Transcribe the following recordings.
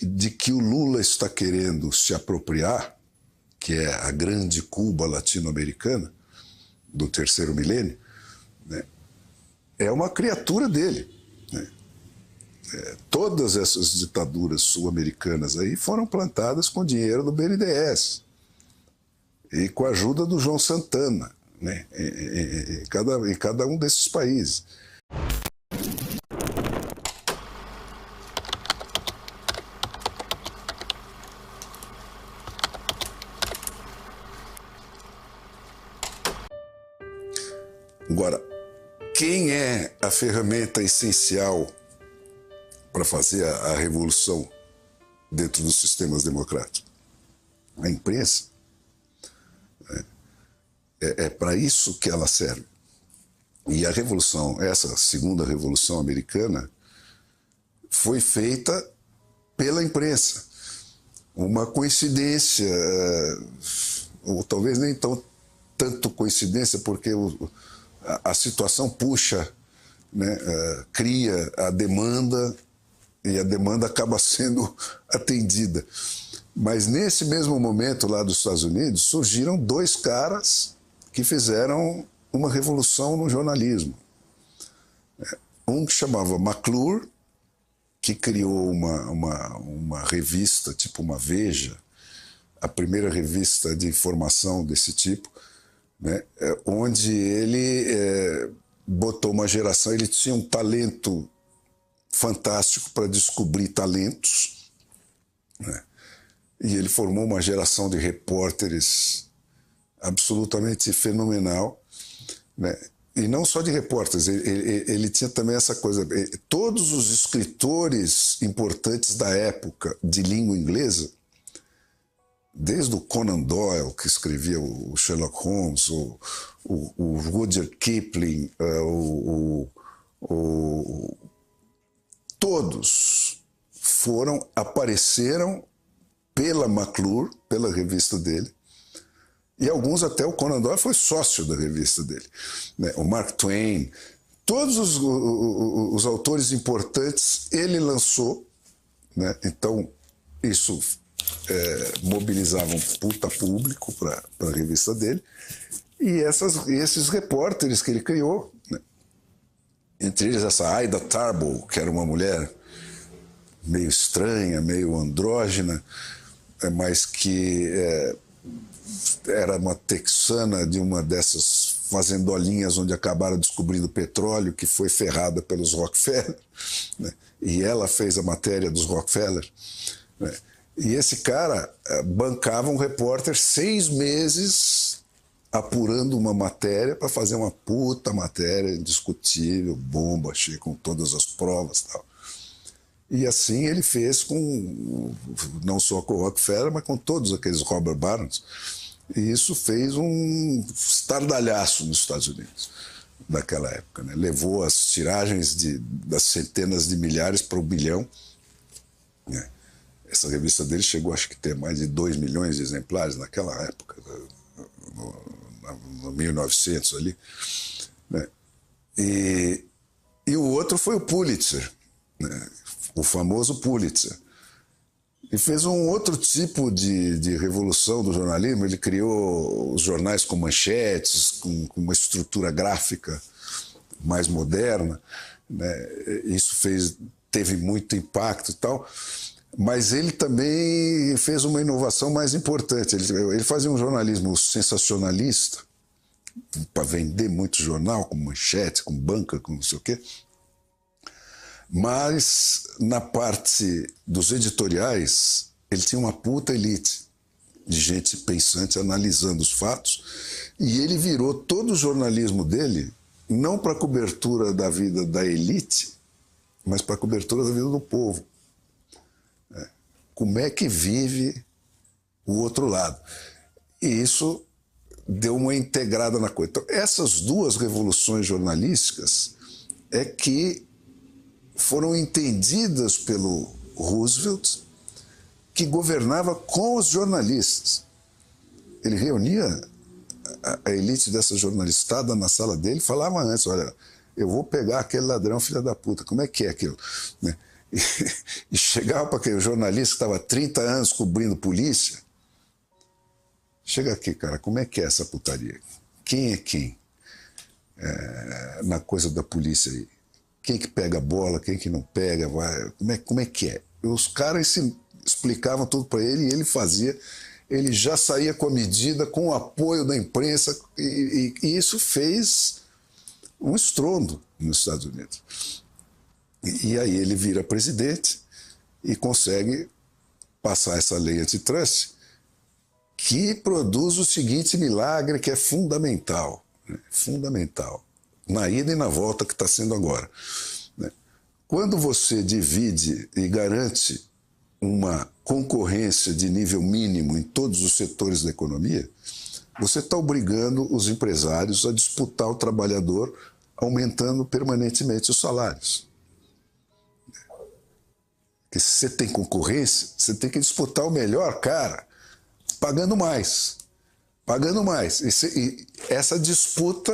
de que o Lula está querendo se apropriar, que é a grande Cuba latino-americana do terceiro milênio, né, é uma criatura dele, né? Todas essas ditaduras sul-americanas aí foram plantadas com dinheiro do BNDES e com a ajuda do João Santana, né, em cada um desses países. Agora, quem é a ferramenta essencial para fazer a revolução dentro dos sistemas democráticos? A imprensa. É para isso que ela serve. E a revolução, essa segunda revolução americana, foi feita pela imprensa. Uma coincidência, ou talvez nem tanto coincidência, porque a situação puxa, né, cria a demanda, e a demanda acaba sendo atendida. Mas nesse mesmo momento lá dos Estados Unidos, surgiram dois caras que fizeram uma revolução no jornalismo. Um que chamava McClure, que criou uma revista, tipo uma Veja, a primeira revista de informação desse tipo, né, onde ele botou uma geração, ele tinha um talento fantástico para descobrir talentos, né, e ele formou uma geração de repórteres absolutamente fenomenal, né, e não só de repórteres, ele tinha também essa coisa, todos os escritores importantes da época de língua inglesa, desde o Conan Doyle, que escrevia o Sherlock Holmes, o Rudyard Kipling, todos apareceram pela McClure, pela revista dele, e alguns até o Conan Doyle foi sócio da revista dele, né? O Mark Twain, todos os autores importantes ele lançou, né? Então isso mobilizava um puta público para a revista dele, e esses repórteres que ele criou, né? Entre eles essa Ida Tarbell, que era uma mulher meio estranha, meio andrógena, mas que era uma texana de uma dessas fazendolinhas onde acabaram descobrindo petróleo, que foi ferrada pelos Rockefeller, né? E ela fez a matéria dos Rockefeller, né? E esse cara bancava um repórter 6 meses apurando uma matéria para fazer uma puta matéria indiscutível, bomba, cheia com todas as provas e tal. E assim ele fez com, não só com o Rockefeller, mas com todos aqueles Robert Barons. E isso fez um estardalhaço nos Estados Unidos naquela época, né? Levou as tiragens das centenas de milhares para 1 bilhão, né? Essa revista dele chegou, acho que, ter mais de 2 milhões de exemplares naquela época, no 1900 ali, né? E o outro foi o Pulitzer, né? O famoso Pulitzer. E fez um outro tipo de revolução do jornalismo. Ele criou os jornais com manchetes, com uma estrutura gráfica mais moderna, né? Isso teve muito impacto e tal. Mas ele também fez uma inovação mais importante. Ele fazia um jornalismo sensacionalista, para vender muito jornal, com manchete, com banca, com não sei o quê. Mas, na parte dos editoriais, ele tinha uma puta elite de gente pensante, analisando os fatos, e ele virou todo o jornalismo dele, não para a cobertura da vida da elite, mas para a cobertura da vida do povo. Como é que vive o outro lado? E isso deu uma integrada na coisa. Então, essas duas revoluções jornalísticas é que foram entendidas pelo Roosevelt, que governava com os jornalistas. Ele reunia a elite dessa jornalistada na sala dele e falava antes, olha, eu vou pegar aquele ladrão filha da puta, como é que é aquilo? Né? e, e chegava para aquele jornalista que estava há 30 anos cobrindo polícia. Chega aqui, cara, como é que é essa putaria? Quem é quem? Na coisa da polícia aí. Quem que pega a bola, quem que não pega, vai, como é que é? Os caras explicavam tudo para ele e ele fazia. Ele já saía com a medida, com o apoio da imprensa, e isso fez um estrondo nos Estados Unidos. E aí ele vira presidente e consegue passar essa lei antitrust, que produz o seguinte milagre, que é fundamental, né? Fundamental, na ida e na volta que está sendo agora, né? Quando você divide e garante uma concorrência de nível mínimo em todos os setores da economia, você está obrigando os empresários a disputar o trabalhador, aumentando permanentemente os salários. Porque se você tem concorrência, você tem que disputar o melhor cara, pagando mais. Pagando mais. E essa disputa,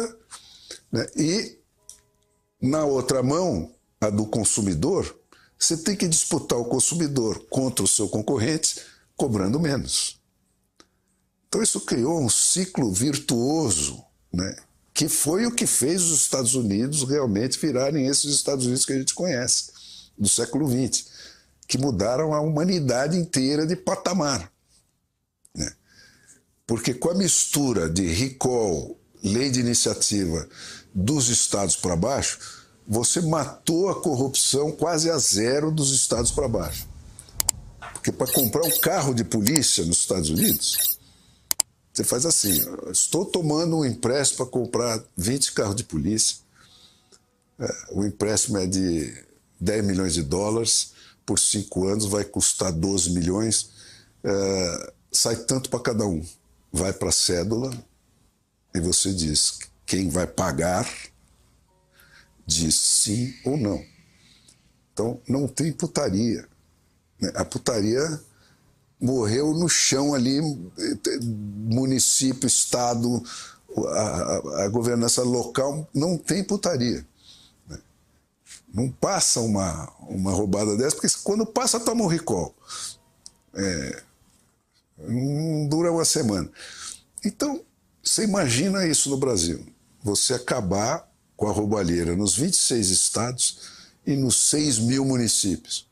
né? E na outra mão, a do consumidor, você tem que disputar o consumidor contra o seu concorrente, cobrando menos. Então isso criou um ciclo virtuoso, né? Que foi o que fez os Estados Unidos realmente virarem esses Estados Unidos que a gente conhece, do século XX, que mudaram a humanidade inteira de patamar, né? Porque com a mistura de recall, lei de iniciativa dos estados para baixo, você matou a corrupção quase a zero dos estados para baixo. Porque para comprar um carro de polícia nos Estados Unidos, você faz assim: estou tomando um empréstimo para comprar 20 carros de polícia, o empréstimo é de 10 milhões de dólares, por 5 anos vai custar 12 milhões, sai tanto para cada um. Vai para a cédula e você diz quem vai pagar, diz sim ou não. Então não tem putaria, né? A putaria morreu no chão ali, município, estado, a governança local, não tem putaria. Não passa uma roubada dessa, porque quando passa, toma um recall. Não dura uma semana. Então, você imagina isso no Brasil. Você acabar com a roubalheira nos 26 estados e nos 6 mil municípios.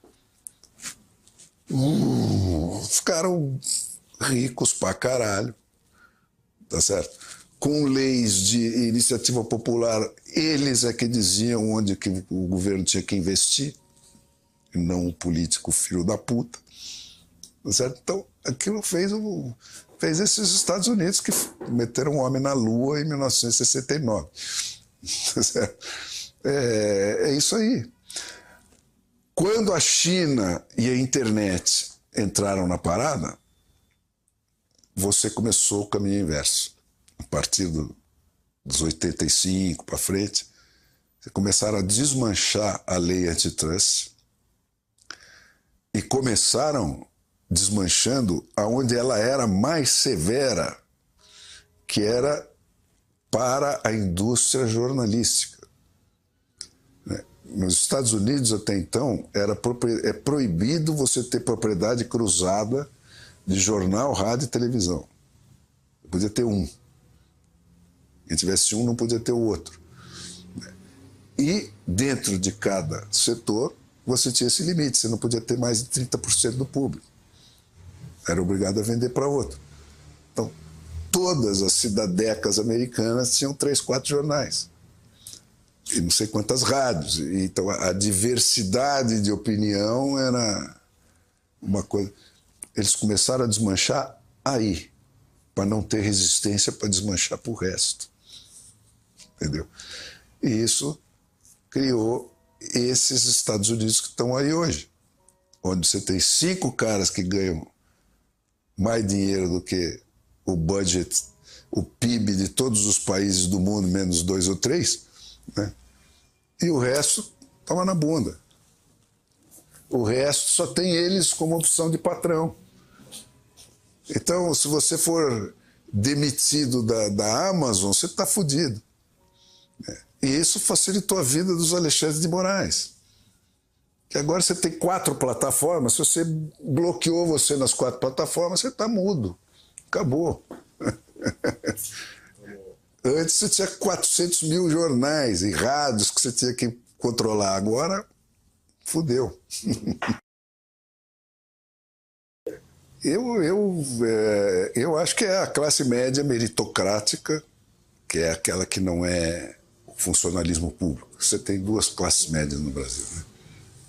Ficaram ricos pra caralho. Tá certo? Com leis de iniciativa popular, eles é que diziam onde que o governo tinha que investir, e não o político filho da puta. Tá certo? Então, aquilo fez esses Estados Unidos que meteram um homem na Lua em 1969. Tá certo? É isso aí. Quando a China e a internet entraram na parada, você começou o caminho inverso. A partir dos 85 para frente, começaram a desmanchar a lei antitrust e começaram desmanchando aonde ela era mais severa, que era para a indústria jornalística. Nos Estados Unidos, até então, é proibido você ter propriedade cruzada de jornal, rádio e televisão. Podia ter um. Quem tivesse um, não podia ter o outro. E dentro de cada setor, você tinha esse limite. Você não podia ter mais de 30% do público. Era obrigado a vender para outro. Então, todas as cidadecas americanas tinham 3, 4 jornais. E não sei quantas rádios. Então, a diversidade de opinião era uma coisa. Eles começaram a desmanchar aí, para não ter resistência para desmanchar para o resto. Entendeu? E isso criou esses Estados Unidos que estão aí hoje, onde você tem 5 caras que ganham mais dinheiro do que o budget, o PIB de todos os países do mundo, menos 2 ou 3, né? E o resto toma na bunda. O resto só tem eles como opção de patrão. Então, se você for demitido da Amazon, você está fudido. E isso facilitou a vida dos Alexandre de Moraes, Que agora você tem 4 plataformas, se você bloqueou você nas 4 plataformas, você está mudo. Acabou. Antes você tinha 400 mil jornais e rádios que você tinha que controlar. Agora, fudeu. Eu acho que é a classe média meritocrática, que é aquela que não é o funcionalismo público. Você tem 2 classes médias no Brasil, né?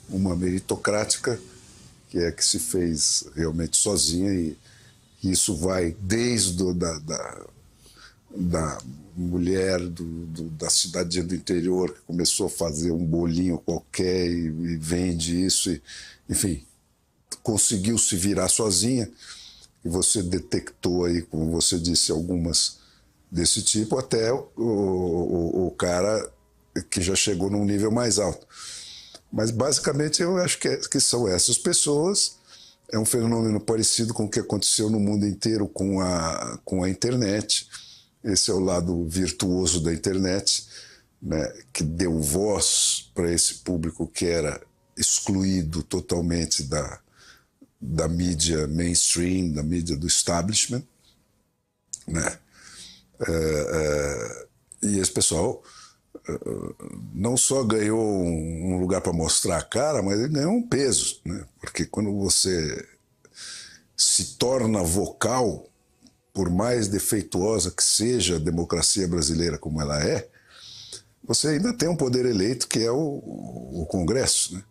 Uma meritocrática, que é a que se fez realmente sozinha, e isso vai desde da mulher da cidadinha do interior que começou a fazer um bolinho qualquer e vende isso, enfim, conseguiu se virar sozinha, e você detectou aí, como você disse, algumas desse tipo, até o cara que já chegou num nível mais alto. Mas basicamente eu acho que são essas pessoas. É um fenômeno parecido com o que aconteceu no mundo inteiro com a internet. Esse é o lado virtuoso da internet, né, que deu voz para esse público que era excluído totalmente da mídia mainstream, da mídia do establishment, né? E esse pessoal não só ganhou um lugar para mostrar a cara, mas ele ganhou um peso, né? Porque quando você se torna vocal, por mais defeituosa que seja a democracia brasileira como ela é, você ainda tem um poder eleito que é o Congresso, né?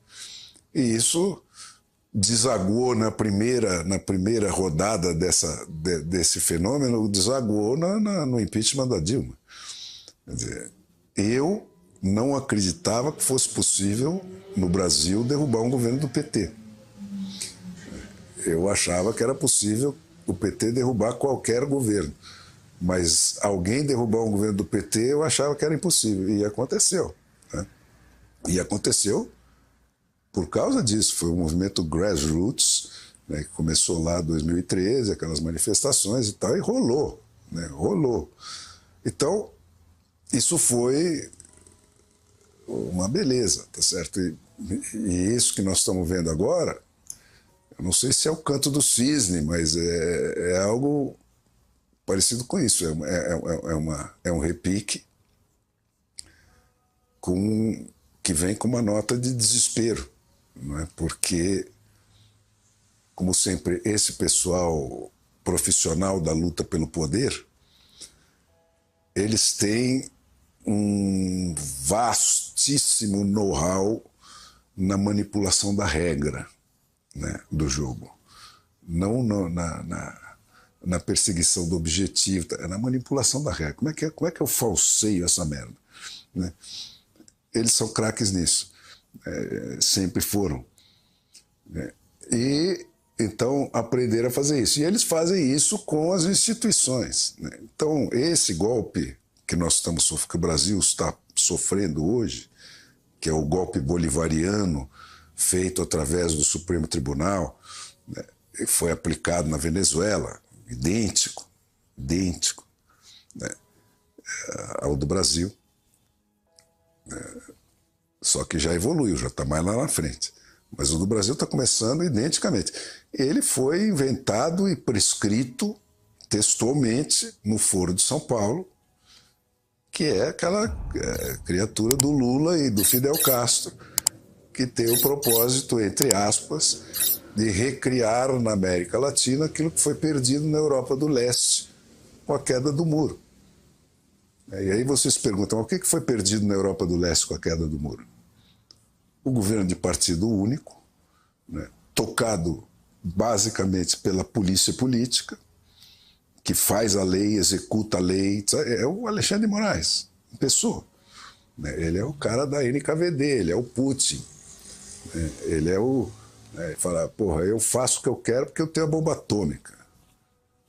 E isso desaguou na primeira rodada desse fenômeno, desaguou no impeachment da Dilma. Quer dizer, eu não acreditava que fosse possível, no Brasil, derrubar um governo do PT. Eu achava que era possível o PT derrubar qualquer governo. Mas alguém derrubar um governo do PT, eu achava que era impossível. E aconteceu, né? E aconteceu por causa disso. Foi um movimento grassroots, né, que começou lá em 2013, aquelas manifestações e tal, e rolou, né? Rolou. Então, isso foi uma beleza, tá certo? E isso que nós estamos vendo agora, eu não sei se é o canto do cisne, mas é algo parecido com isso. É um repique que vem com uma nota de desespero, não é? Porque, como sempre, esse pessoal profissional da luta pelo poder, eles têm um vastíssimo know-how na manipulação da regra, né, do jogo. Não na perseguição do objetivo, é na manipulação da regra. Como é que eu falseio essa merda? Né? Eles são craques nisso. Sempre foram. Né? E então aprenderam a fazer isso. E eles fazem isso com as instituições. Né? Então, esse golpe que que o Brasil está sofrendo hoje, que é o golpe bolivariano feito através do Supremo Tribunal, né, foi aplicado na Venezuela, idêntico, né, ao do Brasil, só que já evoluiu, já está mais lá na frente. Mas o do Brasil está começando identicamente. Ele foi inventado e prescrito textualmente no Foro de São Paulo, que é aquela criatura do Lula e do Fidel Castro, que tem o propósito, entre aspas, de recriar na América Latina aquilo que foi perdido na Europa do Leste com a queda do muro. E aí vocês perguntam, o que foi perdido na Europa do Leste com a queda do muro? O governo de partido único, né, tocado basicamente pela polícia política, que faz a lei, executa a lei, é o Alexandre de Moraes, em pessoa. Ele é o cara da NKVD, ele é o Putin. Ele é o... fala, porra, eu faço o que eu quero porque eu tenho a bomba atômica.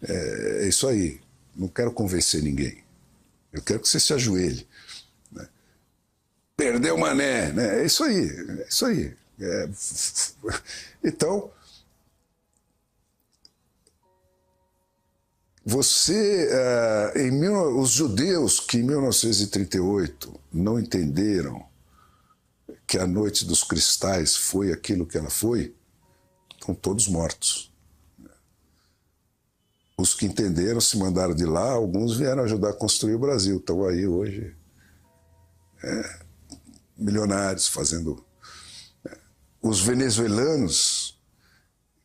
É isso aí. Não quero convencer ninguém. Eu quero que você se ajoelhe. Né? Perdeu o mané. Né? É isso aí. É isso aí. Então, os judeus que em 1938 não entenderam que a Noite dos Cristais foi aquilo que ela foi, estão todos mortos. Os que entenderam se mandaram de lá, alguns vieram ajudar a construir o Brasil, estão aí hoje milionários fazendo... Os venezuelanos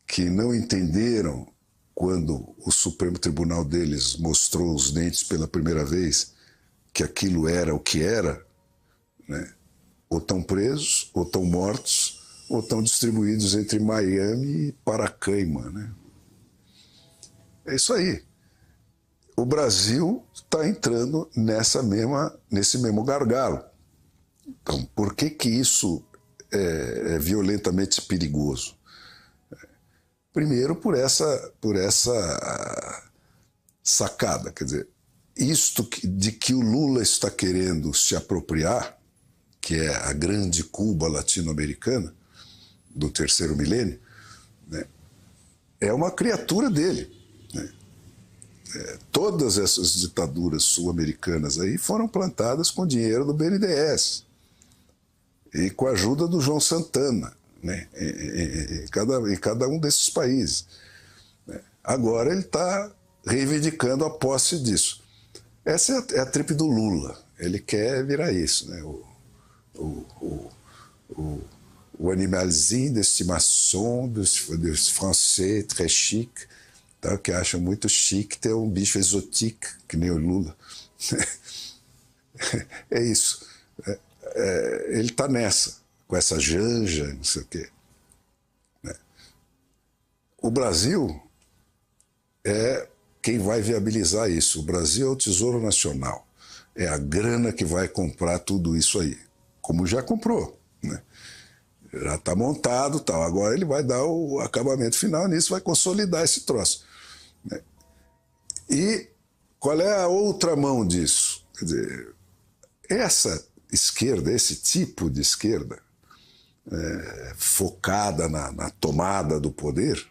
que não entenderam quando o Supremo Tribunal deles mostrou os dentes pela primeira vez que aquilo era o que era, né? Ou estão presos, ou estão mortos, ou estão distribuídos entre Miami e Paracaima, né? É isso aí. O Brasil está entrando nesse mesmo gargalo. Então, por que que isso é violentamente perigoso? Primeiro, por essa sacada, quer dizer, isto de que o Lula está querendo se apropriar, que é a grande Cuba latino-americana do terceiro milênio, né, é uma criatura dele. Né? Todas essas ditaduras sul-americanas aí foram plantadas com dinheiro do BNDES e com a ajuda do João Santana, né, em cada um desses países. Agora ele está reivindicando a posse disso. Essa é a trip do Lula. Ele quer virar isso, né? O animalzinho de estimação dos français très chique, tá? Que acham muito chique ter um bicho exotique, que nem o Lula. É isso. Ele está nessa, com essa janja, não sei o quê. O Brasil é quem vai viabilizar isso. O Brasil é o Tesouro Nacional. É a grana que vai comprar tudo isso aí. Como já comprou, né? Já está montado, tal. Agora ele vai dar o acabamento final nisso, vai consolidar esse troço, né? E qual é a outra mão disso? Quer dizer, essa esquerda, esse tipo de esquerda, focada na tomada do poder,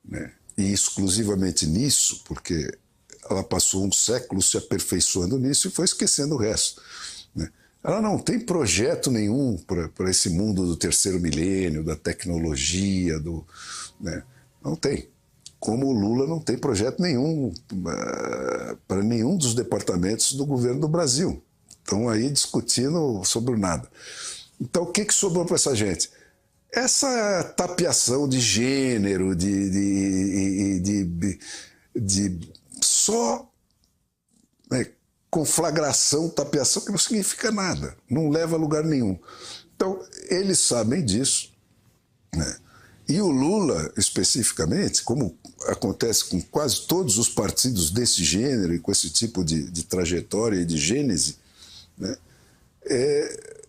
né? E exclusivamente nisso, porque ela passou um século se aperfeiçoando nisso e foi esquecendo o resto, né? Ela não tem projeto nenhum para esse mundo do terceiro milênio, da tecnologia, né? Não tem. Como o Lula não tem projeto nenhum para nenhum dos departamentos do governo do Brasil. Estão aí discutindo sobre o nada. Então, o que sobrou para essa gente? Essa tapeação de gênero, de só, né, conflagração, tapeação, que não significa nada, não leva a lugar nenhum. Então, eles sabem disso, né? E o Lula, especificamente, como acontece com quase todos os partidos desse gênero e com esse tipo de trajetória e de gênese, né,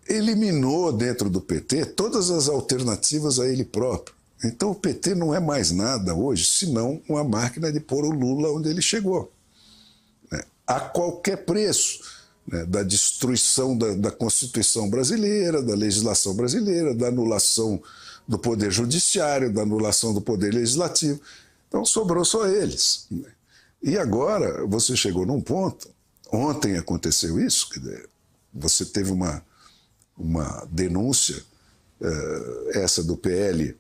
eliminou dentro do PT todas as alternativas a ele próprio. Então o PT não é mais nada hoje, senão uma máquina de pôr o Lula onde ele chegou, né, a qualquer preço, né, da destruição da Constituição brasileira, da legislação brasileira, da anulação do Poder Judiciário, da anulação do Poder Legislativo. Então sobrou só eles, né? E agora você chegou num ponto, ontem aconteceu isso, quer dizer, você teve uma denúncia, essa do PL,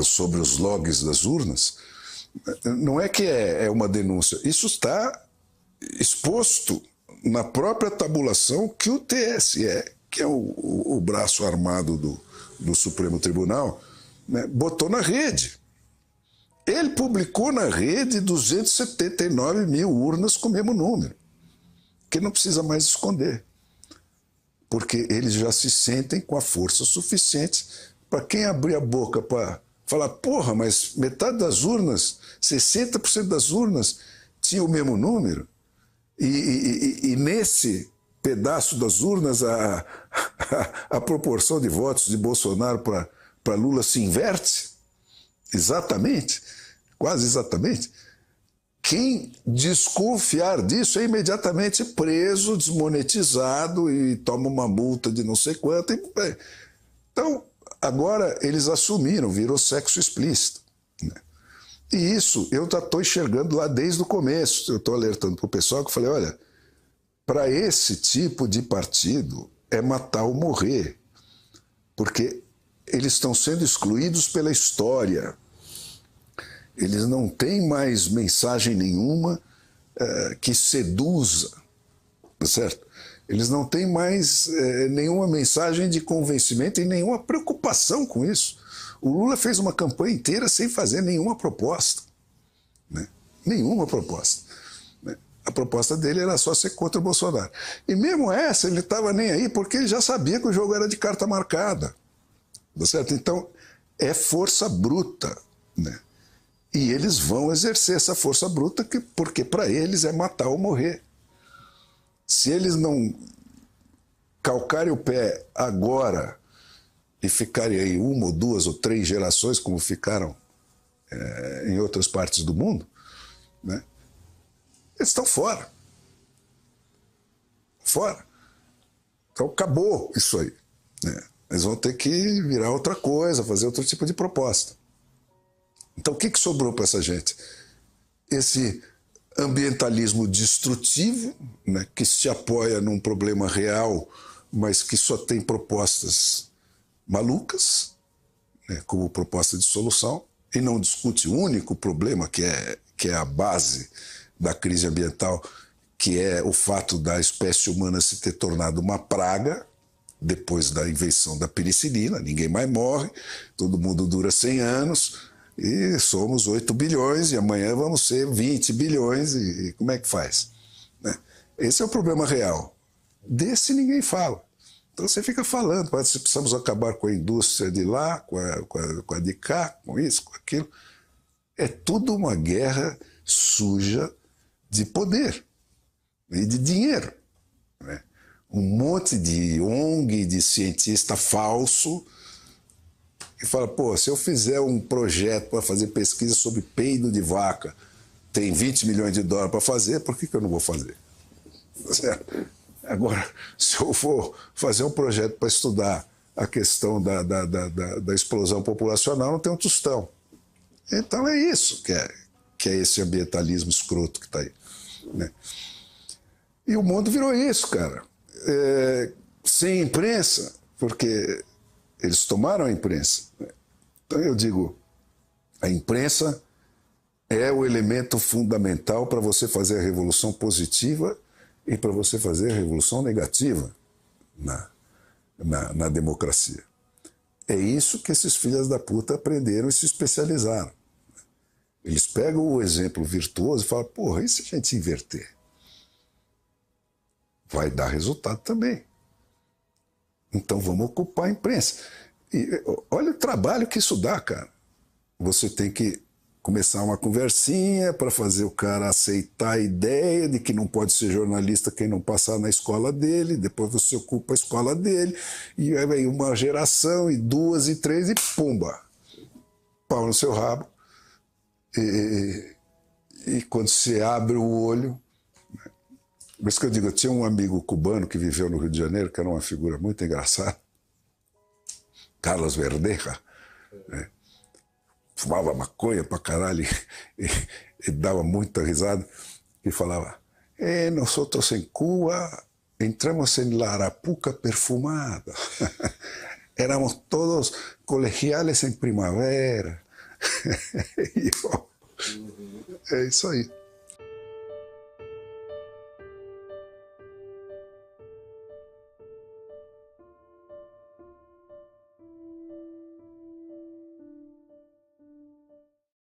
sobre os logs das urnas. Não é que é uma denúncia, isso está exposto na própria tabulação que o TSE, que é o braço armado do Supremo Tribunal, né, botou na rede. Ele publicou na rede 279 mil urnas com o mesmo número, que não precisa mais esconder, porque eles já se sentem com a força suficiente para quem abrir a boca para falar, porra, mas metade das urnas, 60% das urnas tinha o mesmo número, e nesse pedaço das urnas a proporção de votos de Bolsonaro para Lula se inverte, exatamente, quase exatamente. Quem desconfiar disso é imediatamente preso, desmonetizado e toma uma multa de não sei quanto. Então, agora eles assumiram, virou sexo explícito, né? E isso eu já estou enxergando lá desde o começo. Eu estou alertando para o pessoal que eu falei, olha, para esse tipo de partido é matar ou morrer. porque eles estão sendo excluídos pela história. Eles não têm mais mensagem nenhuma que seduza, certo? Eles não têm mais nenhuma mensagem de convencimento e nenhuma preocupação com isso. O Lula fez uma campanha inteira sem fazer nenhuma proposta, né? Nenhuma proposta. Né? A proposta dele era só ser contra o Bolsonaro. E mesmo essa, ele estava nem aí, porque ele já sabia que o jogo era de carta marcada. Tá certo? Então, é força bruta, né? E eles vão exercer essa força bruta porque para eles é matar ou morrer. Se eles não calcarem o pé agora e ficarem aí 1 ou 2 ou 3 gerações, como ficaram em outras partes do mundo, né? Eles estão fora. Fora. Então acabou isso aí, né? Eles vão ter que virar outra coisa, fazer outro tipo de proposta. Então o que sobrou para essa gente? Esse ambientalismo destrutivo, né, que se apoia num problema real, mas que só tem propostas malucas, né, como proposta de solução, e não discute o único problema que é a base da crise ambiental, que é o fato da espécie humana se ter tornado uma praga depois da invenção da penicilina. Ninguém mais morre, todo mundo dura 100 anos, e somos 8 bilhões, e amanhã vamos ser 20 bilhões, e como é que faz? Né? Esse é o problema real. Desse ninguém fala. Então você fica falando, precisamos acabar com a indústria de lá, com a de cá, com isso, com aquilo. É tudo uma guerra suja de poder e de dinheiro, né? Um monte de ONG, de cientista falso, que fala, pô, se eu fizer um projeto para fazer pesquisa sobre peido de vaca, tem 20 milhões de dólares para fazer, por que eu não vou fazer? Certo? Agora, se eu for fazer um projeto para estudar a questão da explosão populacional, não tem um tostão. Então é isso que é esse ambientalismo escroto que está aí, né? E o mundo virou isso, cara. Sem imprensa, porque eles tomaram a imprensa. Então eu digo, a imprensa é o elemento fundamental para você fazer a revolução positiva e para você fazer a revolução negativa na democracia. É isso que esses filhos da puta aprenderam e se especializaram. Eles pegam o exemplo virtuoso e falam, porra, e se a gente inverter? Vai dar resultado também. Então vamos ocupar a imprensa. E olha o trabalho que isso dá, cara. Você tem que começar uma conversinha para fazer o cara aceitar a ideia de que não pode ser jornalista quem não passar na escola dele, depois você ocupa a escola dele, e aí vem uma geração, e 2, e 3, e pumba! Pau no seu rabo. E quando você abre o olho... Por isso que eu digo, eu tinha um amigo cubano que viveu no Rio de Janeiro, que era uma figura muito engraçada, Carlos Verdeja, né? Fumava maconha pra caralho e dava muita risada, e falava, nosotros en Cuba entramos en la Arapuca perfumada, éramos todos colegiales en primavera. É isso aí.